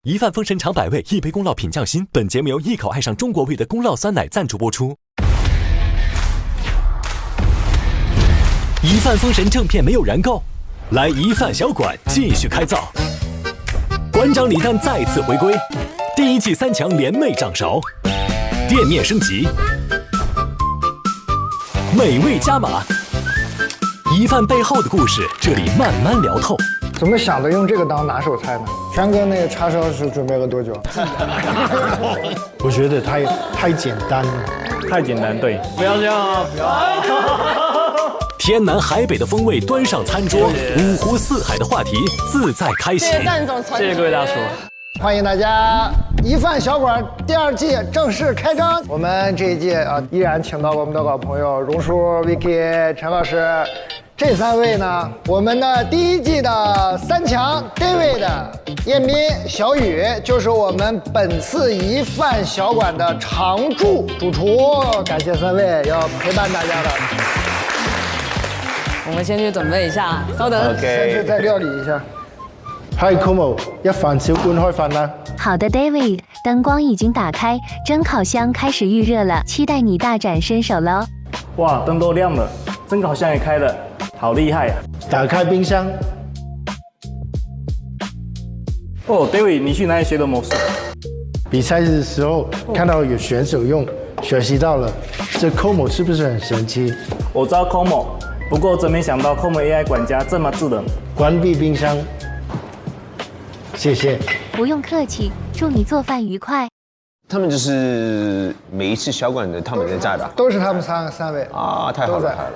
一饭封神尝百味，一杯宫酪品匠心。本节目由一口爱上中国味的宫酪酸奶赞助播出。一饭封神正片没有燃购，来一饭小馆继续开造。馆长李诞再次回归，第一季3强联袂掌勺，店面升级，美味加码。一饭背后的故事，这里慢慢聊透。怎么想的用这个当拿手菜呢？全哥那个叉烧是准备了多久？我觉得太简单了，太简单，对，不要这样啊，不要。天南海北的风味端上餐桌，五湖四海的话题自在开启。谢谢蛋总，谢谢各位大叔，欢迎大家！一饭小馆第2季正式开张。我们这一季依然请到了我们的老朋友荣叔、Vicky、陈老师。这3位呢，我们的第一季的3强 David、彦斌、小雨，就是我们本次一饭小馆的常驻主厨。感谢3位要陪伴大家的。我们先去准备一下，稍等。先去再料理一下。Hi Como， 一飯小館開飯啦。好的 ，David， 燈光已經打開，蒸烤箱開始預熱了，期待你大展身手嘍！哇，燈都亮了，蒸烤箱也開了，好厲害呀！打開冰箱。哦 ，David， 你去哪裡學的魔術？比賽的時候看到有選手用，學習到了。這 Como 是不是很神奇？我知道 Como， 不過真沒想到 Como AI 管家這麼智能。關閉冰箱。謝謝。不用客氣，祝你做飯愉快。他們就是每一次小館的他們在在的，都是他們3位啊，太好了，太好了。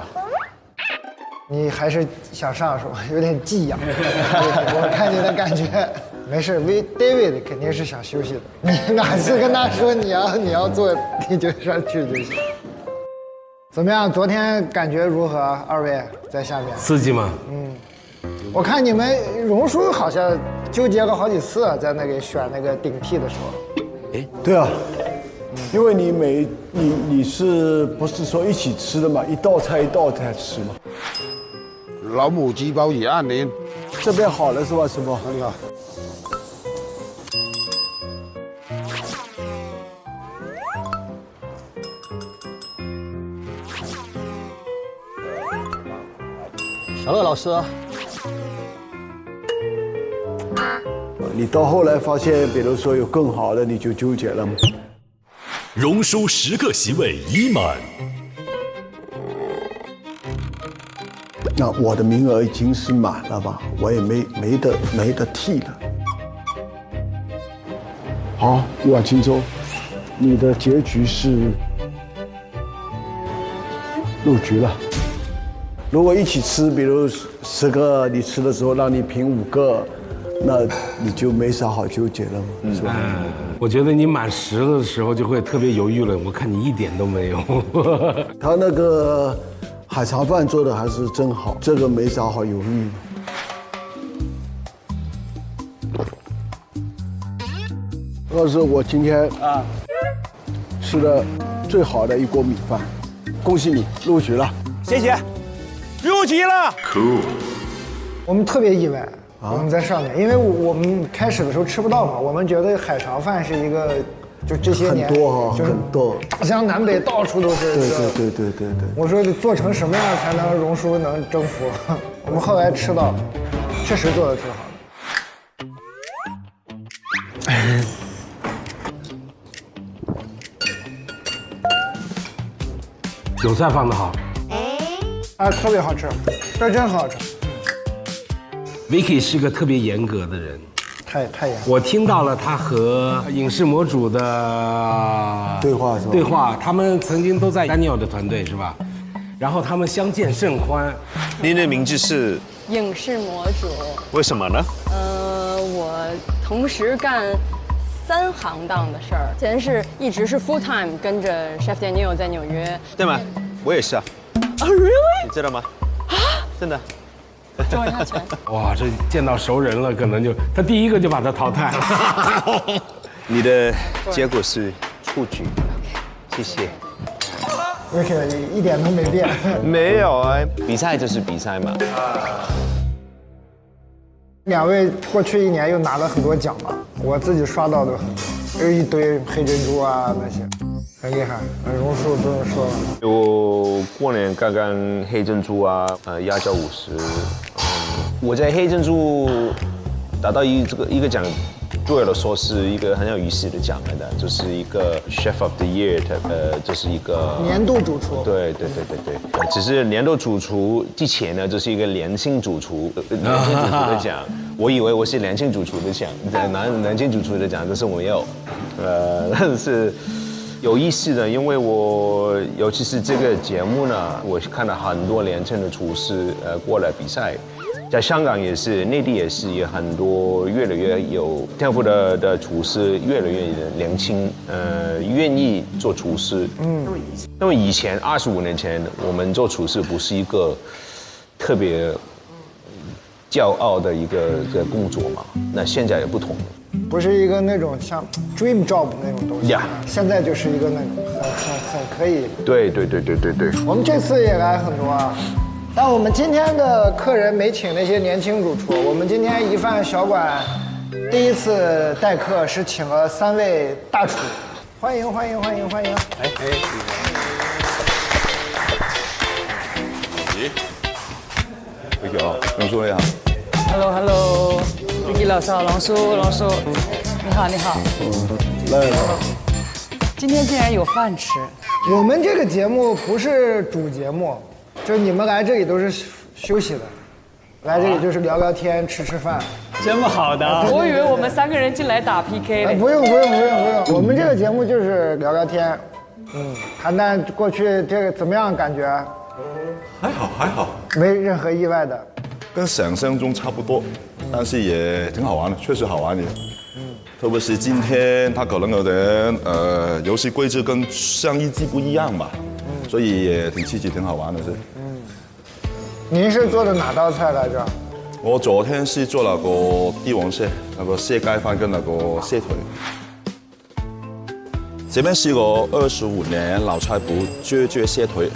你还是想上是吧？有点寄养，我看你的感觉。没事，David 肯定是想休息的。你哪次跟他说你要做，你就上去就行。怎么样？昨天感觉如何？2位在下面刺激吗？我看你们荣叔好像纠结了好几次，在那个选那个顶替的时候。对啊，因为你是不是说一起吃的嘛？一道菜一道菜吃嘛。老母鸡包也按您，这边好了是吧？师傅，你好。小乐老师，你到后来发现，比如说有更好的，你就纠结了吗？荣叔10个席位已满。那我的名额已经是满了吧？我也没得替了。好，一碗清粥，你的结局是入局了。如果一起吃，比如10个你吃的时候让你评5个，那你就没啥好纠结了嘛，是吧？我觉得你满10个的时候就会特别犹豫了，我看你一点都没有。他那个海茶饭做的还是真好，这个没啥好犹豫的。那是我今天吃的最好的一锅米饭，恭喜你入局了，謝謝，入局了。我们特别意外，我们在上面，因为我们开始的时候吃不到嘛，我们觉得海肠饭是一个，就这些年很多哈，就是很多，大江南北到处都是。对。我说做成什么样才能荣叔能征服？我们后来吃到，确实做的挺好的。韭菜放得好。特别好吃，这真很好吃。Vicky 是个特别严格的人，太严。我听到了他和影视模组的对话是吧？对话，他们曾经都在 Daniel 的团队是吧？然后他们相见甚欢。您的名字是？影视模组。为什么呢？我同时干3行当的事儿，前是一直是 full time 跟着 Chef Daniel 在纽约，对吗？我也是啊。Really？ 你知道吗？啊，真的。周一下拳。哇，这见到熟人了，可能就他第一个就把他淘汰了。你的结果是出局，谢谢。Vicky 一点都没变。没有啊，比赛就是比赛嘛。2位过去1年又拿了很多奖嘛，我自己刷到的很多，有一堆黑珍珠啊那些，很厉害。榕树不用说了。我过年刚刚黑珍珠啊，鸭脚50，我在黑珍珠达到一个奖。对我来说是一个很有意思的奖来的，就是一个 Chef of the Year， 这是一个年度主厨。对，只是年度主厨之前呢，这是一个年轻主厨的奖。我以为我是年轻主厨的奖，年轻主厨的奖，但是我没有。但是有意思的，因为我尤其是这个节目呢，我看了很多年轻的厨师过来比赛。在香港也是，内地也是，有很多越来越有天赋的厨师，越来越年轻，愿意做厨师。那么以前25年前，我们做厨师不是一个特别骄傲的一个工作嘛？那现在也不同了，不是一个那种像 dream job 那种东西。现在就是一个那种很可以。对。我们这次也来很多啊。但我们今天的客人没请那些年轻主厨，我们今天一饭小馆第一次待客是请了3位大厨，欢迎！哎，你好，榕叔你好。Hello， 老师好，榕叔，你好。来。今天竟然有饭吃。我们这个节目不是主节目。就是你们来这里都是休息的，来这里就是聊聊天、吃饭，这么好的。我以为我们3个人进来打 PK 了。不用，我们这个节目就是聊聊天，谈谈过去这个怎么样感觉？还好，没任何意外的，跟想象中差不多，但是也挺好玩的，确实好玩的。特别是今天它可能有点游戏规则跟上一季不一样吧。所以也挺刺激，挺好玩的是。您是做的哪道菜来着？我昨天是做了个帝王蟹，那个蟹盖饭跟那个蟹腿。这边是个25年老菜谱啫蟹腿。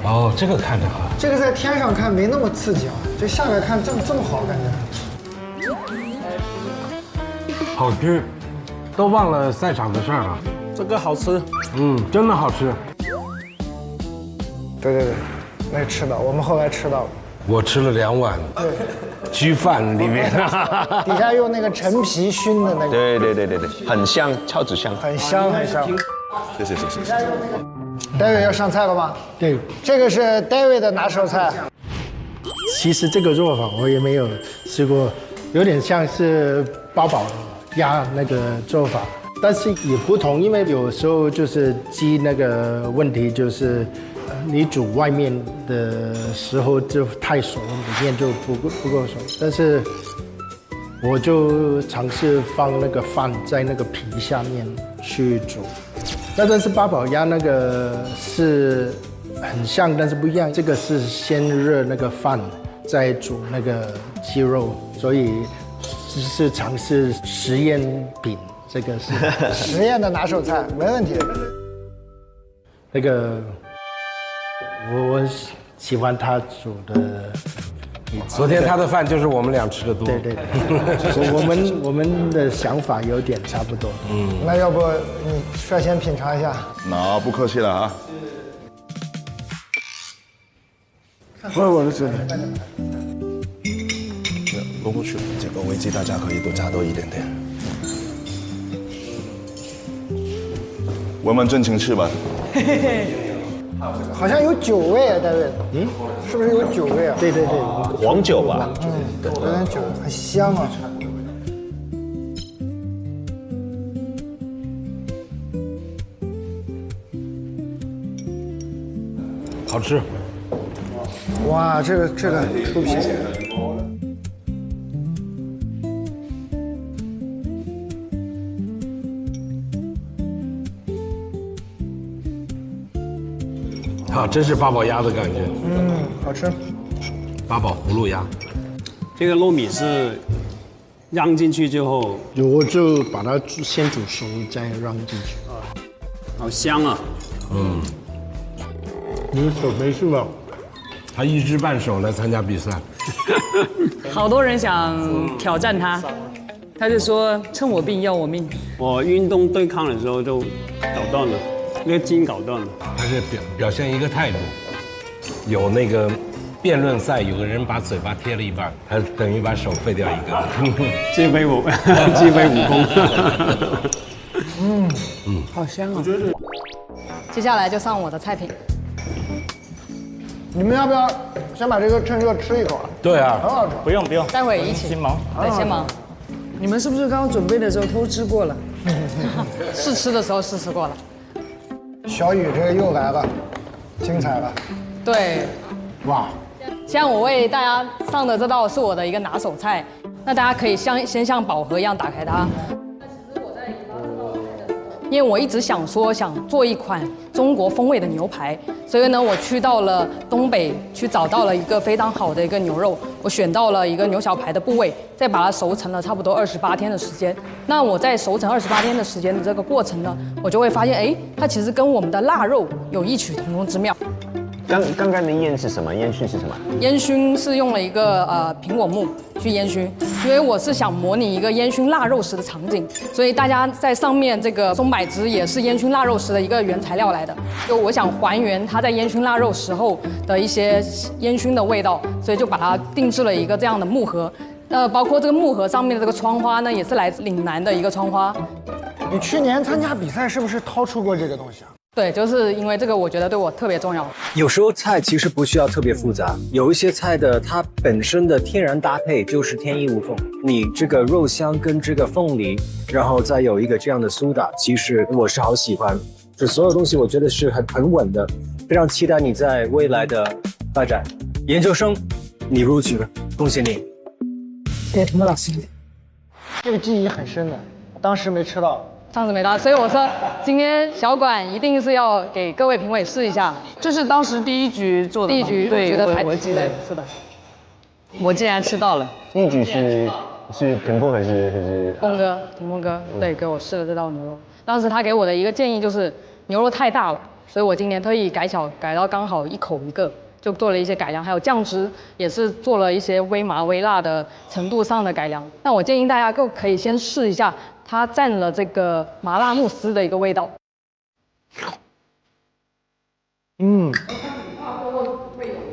哦，这个看着好。这个在天上看没那么刺激啊，这下来看这么好感觉。好吃，都忘了赛场的事儿了。这个好吃，真的好吃。对，那吃的，我们后来吃到了。我吃了2碗，焗饭里面，底下用那个陈皮熏的那个。对，很香，超级香，很香。谢谢。David 要上菜了吗？对，这个是 David 的拿手菜。其实这个做法我也没有试过，有点像是八宝鸭那个做法。但是也不同，因为有时候就是鸡那个问题就是，你煮外面的时候就太熟，里面就不够熟。但是我就尝试放那个饭在那个皮下面去煮。但是八宝鸭那个是很像，但是不一样。这个是先热那个饭，再煮那个鸡肉，所以是尝试实验饼。这个是实验的拿手菜，没问题。那个我喜欢他煮的。昨天他的饭就是我们俩吃的多。对，我们的想法有点差不多。那要不你率先品尝一下？那不客气了啊。我的这里落过去了，这个位置大家可以多加多一点点。问问真情吃吧。好像有酒味啊，大卫。是不是有酒味啊？对，黄酒吧。有点酒，很香啊。好吃。哇，这个出皮。啊，真是八宝鸭的感觉。好吃。八宝葫芦鸭，这个糯米是让进去之后，我就把它先煮熟，再让进去。好香啊！你手没事吗？他一知半手来参加比赛，好多人想挑战他，他就说趁我病要我命。我运动对抗的时候就搞断了，那个筋搞断了。他是表现一个态度，有那个辩论赛，有个人把嘴巴贴了一半，他等于把手废掉一个，鸡飞武功。好香哦！接下来就上我的菜品。你们要不要先把这个趁热吃一口啊？对啊，很好吃。不用，待会一起。先忙。对，先忙。你们是不是刚刚准备的时候偷吃过了？试吃的时候试吃过了。小雨这个又来了，精彩了。对，哇！像我为大家上的这道是我的一个拿手菜，那大家可以先像宝盒一样打开它。因为我一直想做一款中国风味的牛排，所以呢，我去到了东北，去找到了一个非常好的一个牛肉，我选到了一个牛小排的部位，再把它熟成了差不多28天的时间。那我在熟成28天的时间的这个过程呢，我就会发现，哎，它其实跟我们的腊肉有异曲同工之妙。刚刚的烟是什么？烟熏是什么？烟熏是用了一个苹果木去烟熏，因为我是想模拟一个烟熏腊肉时的场景，所以大家在上面这个松柏枝也是烟熏腊肉时的一个原材料来的。就我想还原它在烟熏腊肉时候的一些烟熏的味道，所以就把它定制了一个这样的木盒。包括这个木盒上面的这个窗花呢，也是来自岭南的一个窗花。你去年参加比赛是不是掏出过这个东西啊？对，就是因为这个，我觉得对我特别重要。有时候菜其实不需要特别复杂，有一些菜的它本身的天然搭配就是天衣无缝。你这个肉香跟这个凤梨，然后再有一个这样的苏打，其实我是好喜欢。这所有东西我觉得是很稳的，非常期待你在未来的发展。研究生，你录取了，恭喜你。谢谢陈老师。这个记忆很深的，当时没吃到。上次没到，所以我说今天小馆一定是要给各位评委试一下。这是当时第一局做的，第一局对，的排，我记得是的。我竟然吃到了。第一局是霆锋还是？霆锋哥，对，给我试了这道牛肉。当时他给我的一个建议就是牛肉太大了，所以我今年特意改小，改到刚好1口1个，就做了一些改良，还有酱汁也是做了一些微麻微辣的程度上的改良。那我建议大家可以先试一下。它蘸了这个麻辣慕斯的一个味道。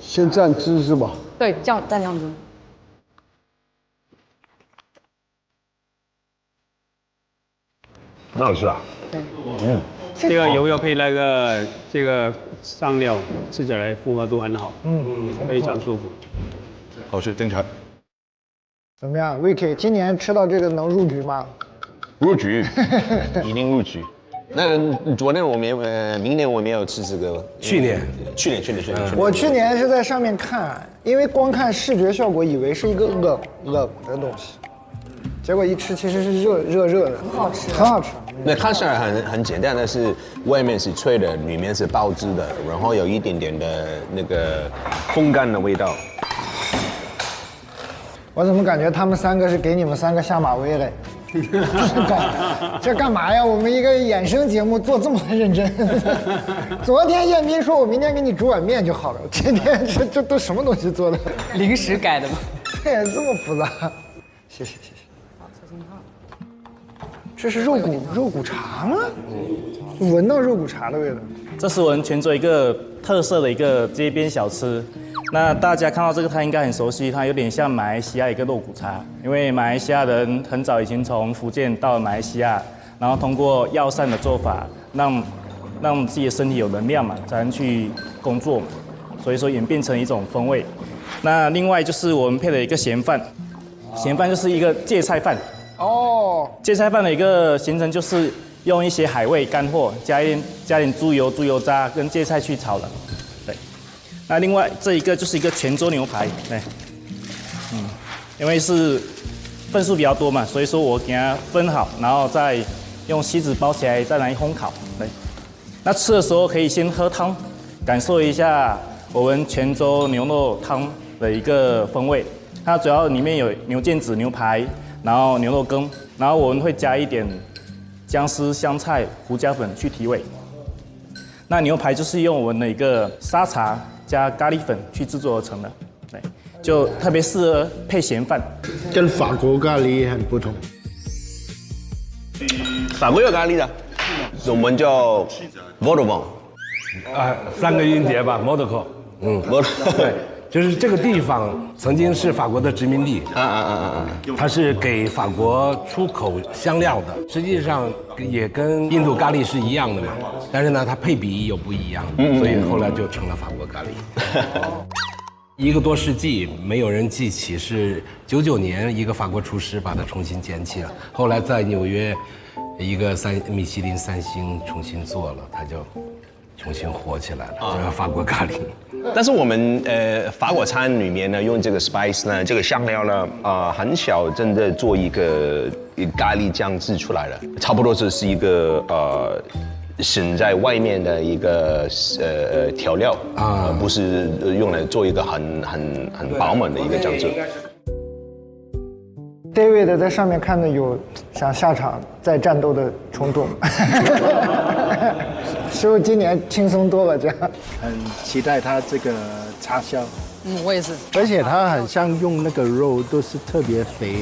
先蘸汁是吧？对，蘸酱汁。很好吃啊。对。这个油要配那个这个上料，吃起来复合度很好。非常舒服。好吃，精彩。怎么样 ，Vicky， 今年吃到这个能入局吗？入局，一定入局。那昨天我没有，明年我没有吃这个。去年。我去年是在上面看，因为光看视觉效果，以为是一个冷的东西，结果一吃其实是热的，很好吃。那看起来很简单，但是外面是脆的，里面是爆汁的，然后有一点点的那个风干的味道。我怎么感觉他们3个是给你们3个下马威嘞？这干嘛呀？我们一个衍生节目做这么认真。昨天彦斌说我明天给你煮碗面就好了，今天这都什么东西做的？临时改的吗？对，这么复杂。谢谢。好，侧心泡。这是肉骨茶吗？闻到肉骨茶的味道。这是我们泉州一个特色的一个街边小吃。那大家看到这个，它应该很熟悉，它有点像马来西亚一个肉骨茶，因为马来西亚人很早以前从福建到了马来西亚，然后通过药膳的做法，让自己的身体有能量嘛，才能去工作嘛，所以说演变成一种风味。那另外就是我们配了一个咸饭，咸饭就是一个芥菜饭。哦，芥菜饭的一个形成就是用一些海味干货，加点猪油渣跟芥菜去炒的。那另外这一个就是一个泉州牛排，对，因为是份数比较多嘛，所以说我给它分好，然后再用锡纸包起来，再来烘烤。对，那吃的时候可以先喝汤，感受一下我们泉州牛肉汤的一个风味。它主要里面有牛腱子、牛排，然后牛肉羹，然后我们会加一点姜丝、香菜、胡椒粉去提味。那牛排就是用我们的一个沙茶加咖喱粉去制作而成的，对，就特别适合配咸饭。跟法国咖喱很不同。法国有咖喱的，我们叫 Vaudevant。三个音节吧 ，Monaco。对，就是这个地方曾经是法国的殖民地。它是给法国出口香料的，实际上也跟印度咖喱是一样的嘛。但是呢，它配比又不一样，所以后来就成了法国咖喱。1个多世纪，没有人记起，是99年一个法国厨师把它重新捡起了，后来在纽约一个米其林3星重新做了，它就重新火起来了，叫法国咖喱。但是我们法国餐里面呢，用这个 spice 呢，这个香料呢，很少真的做一个咖喱酱汁出来了，差不多就是一个省在外面的一个调料不是用来做一个很饱满的一个酱汁。David 在上面看的有想下场再战斗的冲动，师傅今年轻松多了，这样。很期待他这个叉烧。我也是。而且他很像用那个肉都是特别肥，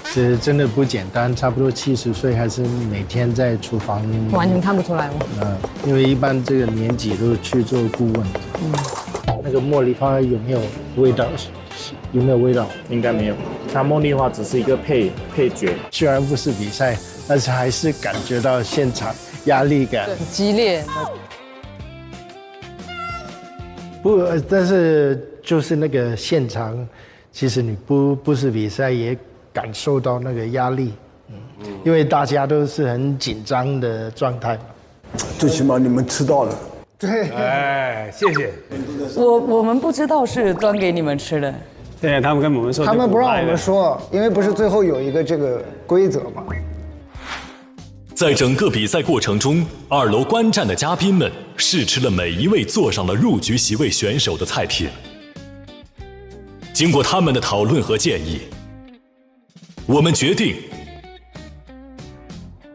是真的不简单。差不多70岁还是每天在厨房。完全看不出来哦。因为一般这个年纪都去做顾问。那个茉莉花有没有味道？有没有味道？应该没有，它茉莉花只是一个配角。虽然不是比赛，但是还是感觉到现场压力感很激烈。不，但是就是那个现场，其实你不是比赛也感受到那个压力，因为大家都是很紧张的状态嘛。最起码你们吃到了。对，哎，谢谢。我们不知道是端给你们吃的。对，他们跟我们说，他们不让我们说，因为不是最后有一个这个规则嘛。在整个比赛过程中，2楼观战的嘉宾们试吃了每一位坐上了入局席位选手的菜品。经过他们的讨论和建议，我们决定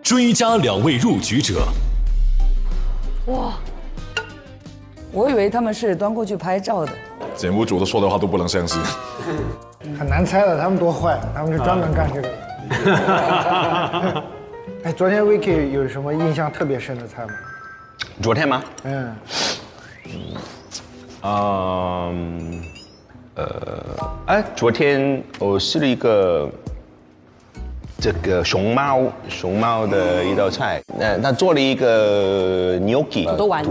追加2位入局者。哇，我以为他们是端过去拍照的。节目组都说的话都不能相信。很难猜的，他们多坏，他们是专门干这个的。哎，昨天 Vicky 有什么印象特别深的菜吗？昨天吗？昨天我试了一个这个熊猫的一道菜，他做了一个 gnocchi 土豆丸子，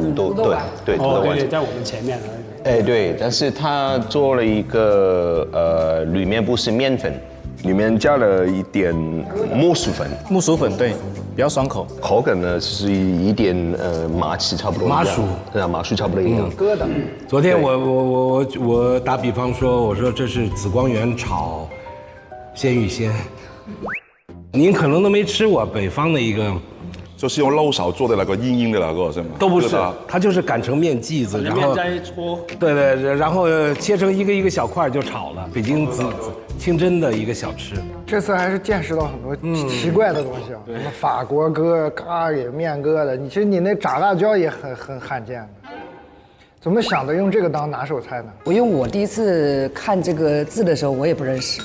对，土豆丸子在我们前面。哎，对，但是他做了一个里面不是面粉，里面加了一点木薯粉。木薯粉对，比较爽口。口感呢是一点麻糍差不多一样。麻薯，对啊，麻薯差不多一样。疙瘩。昨天我打比方说，我说这是紫光园炒鲜芋仙，您可能都没吃过北方的一个。就是用肉勺做的那个硬硬的那个是吗？都不是，它就是擀成面剂子，然后再搓，对，然后切成一个小块就炒了。北京清真的一个小吃。这次还是见识到很多奇怪的东西啊，什么法国疙、咖喱面疙瘩，其实你那炸辣椒也很罕见的。怎么想的用这个当拿手菜呢？因为我第一次看这个字的时候，我也不认识，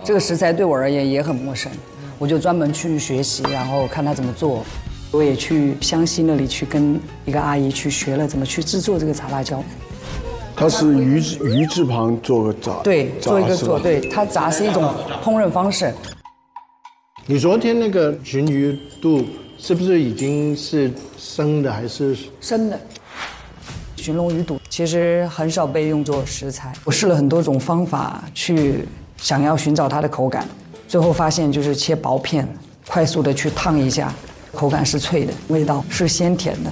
这个食材对我而言也很陌生，我就专门去学习，然后看他怎么做。我也去湘西那里去跟一个阿姨去学了怎么去制作这个炸辣椒。它是鱼字旁做个炸，对，做一个做，对，它炸是一种烹饪方式。你昨天那个鲟鱼肚是不是已经是生的还是生的？鲟龙鱼肚其实很少被用作食材，我试了很多种方法去想要寻找它的口感，最后发现就是切薄片，快速的去烫一下。口感是脆的，味道是鲜甜的，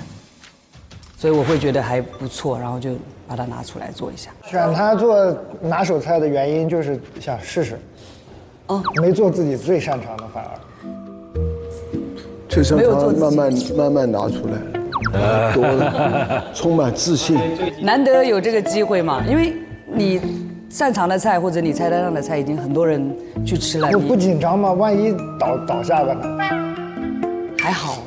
所以我会觉得还不错，然后就把它拿出来做一下。选它做拿手菜的原因就是想试试，没做自己最擅长的反而。就像他慢慢拿出来，多了，充满自信。难得有这个机会嘛，因为你擅长的菜或者你菜单上的菜已经很多人去吃了，不紧张吗？万一倒下了呢？还好。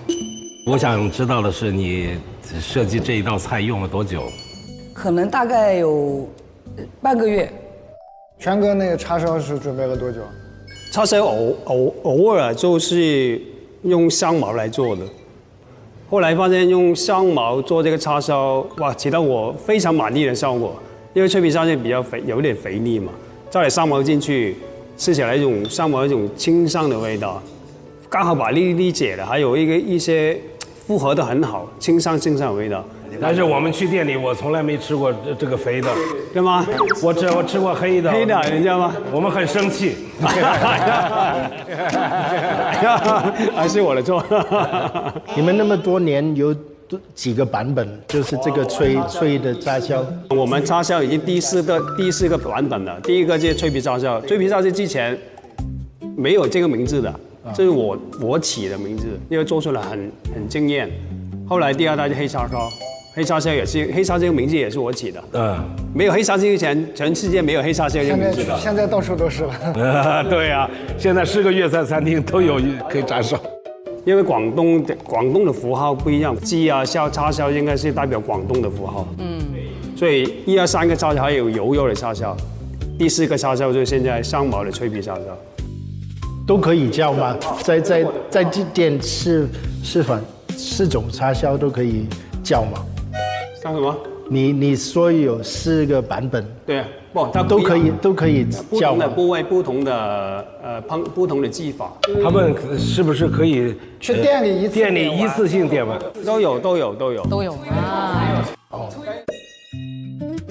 我想知道的是，你设计这一道菜用了多久？可能大概有半个月。全哥那个叉烧是准备了多久？叉烧偶尔就是用香茅来做的，后来发现用香茅做这个叉烧，哇，起到我非常满意的效果。因为脆皮烧就比较肥，有点肥腻嘛，加点香茅进去，吃起来一种香茅一种清香的味道，刚好把腻解了，还有一些复合的很好，清香的味道。但是我们去店里，我从来没吃过这个肥的，对吗？我吃过黑的，你知道吗？我们很生气，还是我的错。你们那么多年有几个版本？就是这个脆的叉烧。我们叉烧已经第四个版本了。第一个就是脆皮叉烧，脆皮叉烧之前没有这个名字的，这是我起的名字，因为做出来很惊艳。后来第二代就黑叉烧。黑叉烧也是，黑叉烧这个名字也是我起的。没有黑叉烧之前，全世界没有黑叉烧这个名字的。现在到处都是了。对呀，现在是个粤菜餐厅都有黑叉烧。因为广东的符号不一样，鸡啊、叉烧应该是代表广东的符号。所以1、2、3个叉烧还有油肉的叉烧，第4个叉烧就是现在香茅的脆皮叉烧。都可以叫吗？在店示范4种叉烧都可以叫吗？像什么？你说有4个版本，对啊，它都可以叫吗？不同的部位、不同的不同的技法。他们是不是可以去店里一次性点玩？都有啊。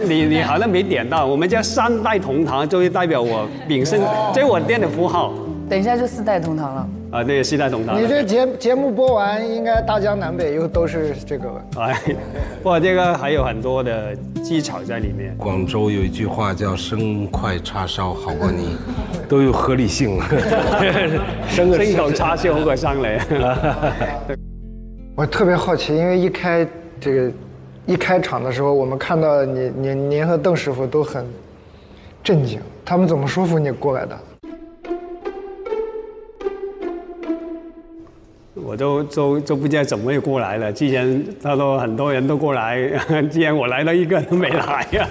你好像没点到，我们叫3代同堂，就是代表我秉承，这是我店的符号。等一下就4代同堂了。啊，对，4代同堂。你这节目播完，应该大江南北又都是这个了。哎，不过这个还有很多的技巧在里面。广州有一句话叫“生块叉烧好过你”，都有合理性。生口叉烧好过生雷。我特别好奇，因为一开场的时候，我们看到您和邓师傅都很震惊，他们怎么说服你过来的？我都不知道怎么又过来了。之前他说很多人都过来，既然我来了，一个人都没来呀。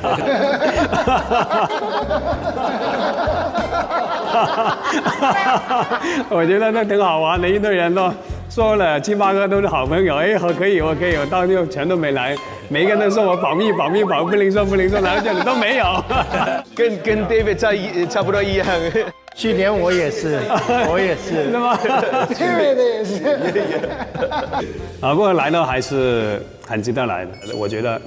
我觉得那挺好玩的，一堆人都说了7、8个都是好朋友，哎，可以，我到最后全都没来，每个人都说我保密，不灵说，来到这里都没有。跟 David 差不多一样。去年我也是，是吗？对的也是。啊，不过来了还是很值得来的。我觉得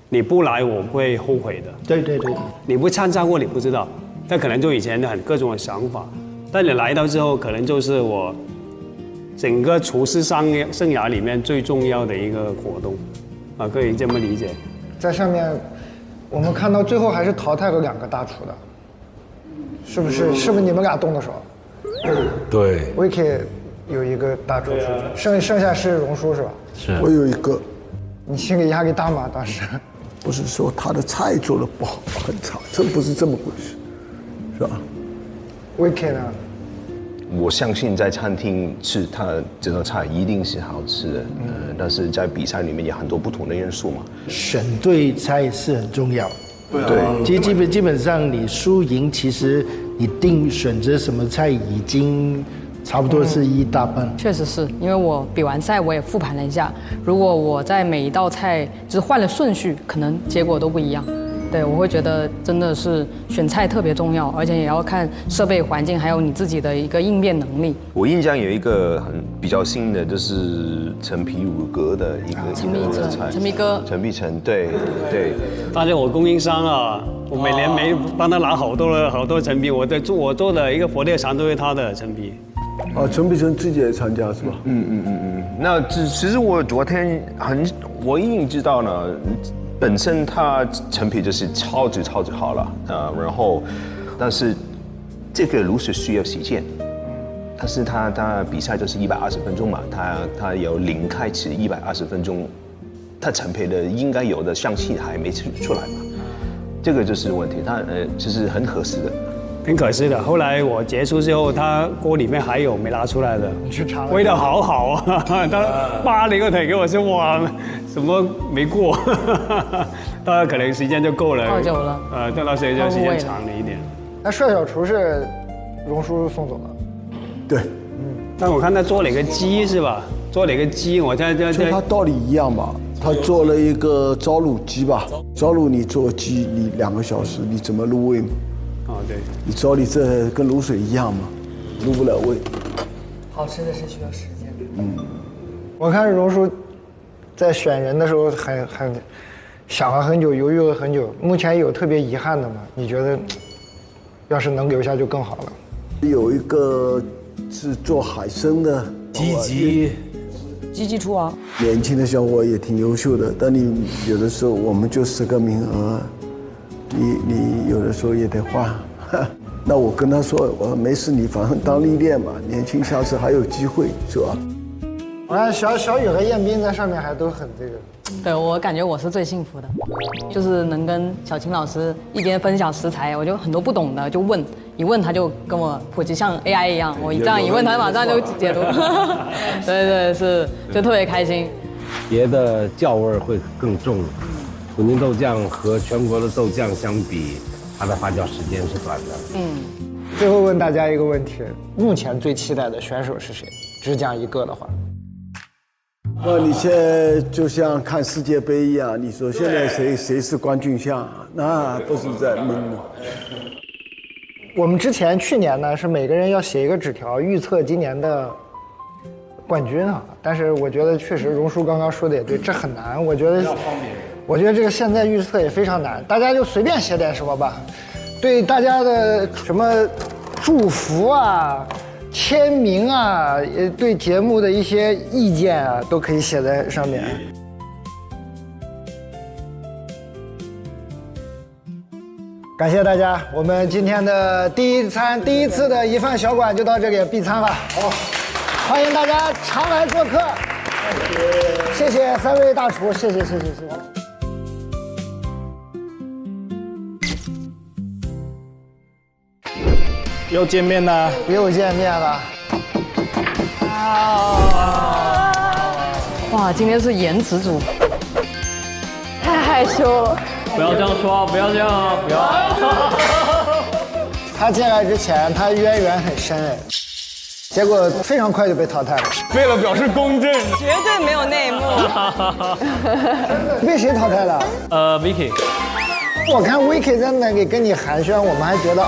你不来我会后悔的。对，你不参加过你不知道，但可能就以前的各种的想法，但你来到之后，可能就是我整个厨师生涯里面最重要的一个活动，啊，可以这么理解。在上面，我们看到最后还是淘汰了2个大厨的。是不是你们俩动的手？对 ，Vicky 有一个大厨出去，剩下是荣叔是吧？是。我有一个。你心里压力大吗？当时？不是说他的菜做的不好很差，这不是这么回事，是吧 ？Vicky 呢？我相信在餐厅吃他这道菜一定是好吃的，但是在比赛里面有很多不同的因素嘛。选对菜是很重要。对，基本上你输赢，其实你选择什么菜已经差不多是一大半。确实是因为我比完赛我也复盘了一下，如果我在每一道菜只换了顺序，可能结果都不一样。对，我会觉得真的是选菜特别重要，而且也要看设备环境，还有你自己的一个应变能力。我印象有一个比较新的，就是陈皮乳鸽的一个菜，陈皮橙，对。但是我供应商啊，我每年帮他拿好多陈皮，我做的一个佛跳墙都是他的陈皮。哦，陈皮橙自己也参加是吧？那其实我昨天我已经知道了。本身它陈皮就是超级好了然后，但是这个炉是需要时间，但是它比赛就是120分钟嘛，它由0开始120分钟，它陈皮的应该有的香气还没出来嘛，这个就是问题，它其实很可惜的。很可惜的，后来我结束之后，他锅里面还有没拿出来的，味道好好啊！他扒了一个腿给我说，哇，什么没过？他可能时间就够了。泡久了。炖到时间长了一点。那帅小厨是荣叔送走了。对。但我看他做了一个鸡是吧？做了一个鸡，我在就他道理一样吧。他做了一个烧卤鸡吧，烧卤你做鸡，你2个小时，你怎么入味嘛？哦，对。你烧你这跟卤水一样嘛，入不了味。好吃的是需要时间的。我看荣叔在选人的时候很想了很久，犹豫了很久。目前有特别遗憾的吗？你觉得要是能留下就更好了。有一个是做海参的，积极出啊，年轻的小伙也挺优秀的，但你有的时候我们就10个名额，你有的时候也得换。那我跟他说，我说没事，你反正当历练嘛，年轻下次还有机会，是吧？我看小雨和彦斌在上面还都很这个。对，我感觉我是最幸福的，就是能跟小秦老师一边分享食材，我就很多不懂的就问，一问他就跟我普及，像 AI 一样，我这样一问他马上就解读。对，是就特别开心。别的酵味会更重，土宁豆酱和全国的豆酱相比，它的发酵时间是短的。最后问大家一个问题：目前最期待的选手是谁？只讲一个的话。你现在就像看世界杯一样，你说现在谁是关俊相，那不是在明了。我们去年呢是每个人要写一个纸条预测今年的冠军啊，但是我觉得确实荣叔刚刚说的也对，这很难。我觉得这个现在预测也非常难，大家就随便写点什么吧，对大家的什么祝福啊、签名啊，对节目的一些意见啊，都可以写在上面。感谢大家，我们今天的第一次的一饭小馆就到这里闭餐了。好，欢迎大家常来做客。谢谢3位大厨，谢谢。又见面了，又见面了。哇，今天是颜值组，太害羞了。不要这样说，不要这样，不要。他进来之前，他渊源很深哎，结果非常快就被淘汰了。为了表示公正，绝对没有内幕。被谁淘汰了？Vicky。我看 Vicky 在那里跟你寒暄，我们还觉得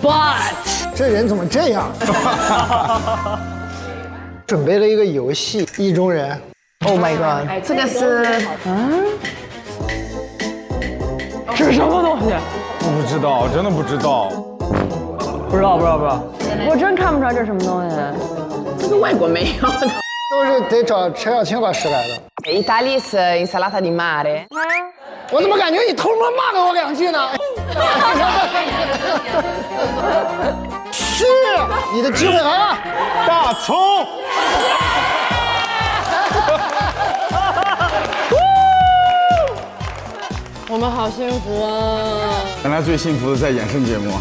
But 这人怎么这样？准备了一个游戏，意中人。Oh my god！ 这个是这是什么东西？我不知道，真的不知道。不知道。我真看不出来这是什么东西。这个外国没有的，都是得找陈小青老师来的。Italis insalata di mare。我怎么感觉你偷摸骂了我2句呢？是，你的机会来了，大葱。我们好幸福啊！原来最幸福的在衍生节目。